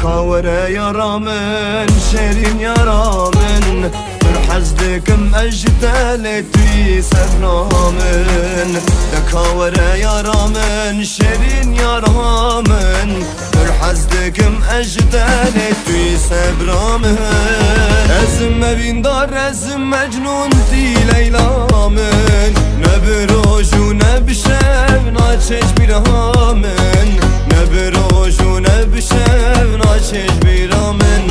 دكاورة يرامن شيرين يرامن حزدكم أجدال توي سبرامن دكاورة يرامن شيرين يرامن حزدكم أجدال توي سبرامن أزم بين دار أزم مجنون تي ليلامن نبروج ونبشب ناچش بیرامن نبروج ونبشب ناچش بیرامن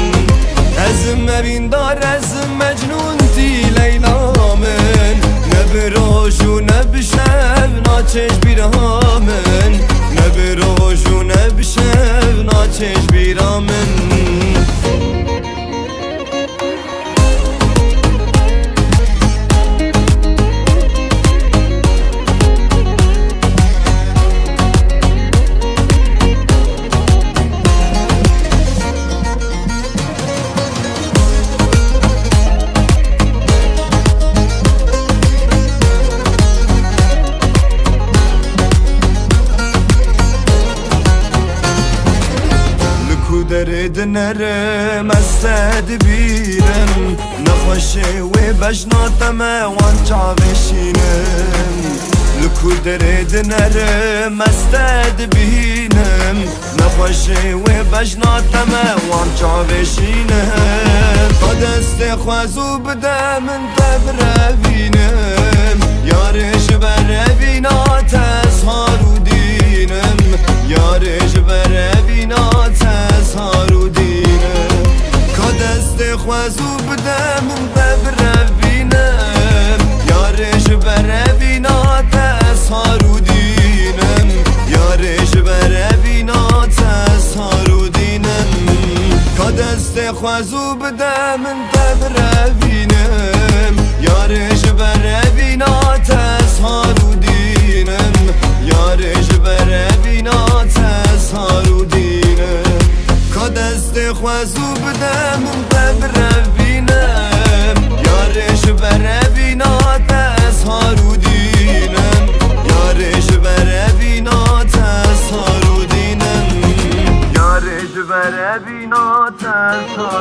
أزم بين دار أزم مجنون تي ليلامن نبروج ونبشب ناچش بیرامن نبروج ونبشب ناچش بیرامن درد نرم استد بینم نخوشه و بجناتم وانجا بشینم لکو درد نرم استد بینم نخوشه و بجناتم وانجا بشینم تا دست خوازو بده من تبره بینم یارش بره بینات ازهارو دینم یارش بره بینات ازهارو دینم که دست خوازو بده من ببره بینم یارش بره بینات ازهارو دینم یارش بره بینات ازهارو دینم که دست خوازو بده من ببره بینم یارش بره بینات ازهارو دینم یارش بره بینات ازهارو دینم که دست خوازو بده من ببره بینم یارش بره بینات ازهارو دینم یارش بره بینات ازهارو دینم یارش بره بینات ازهارو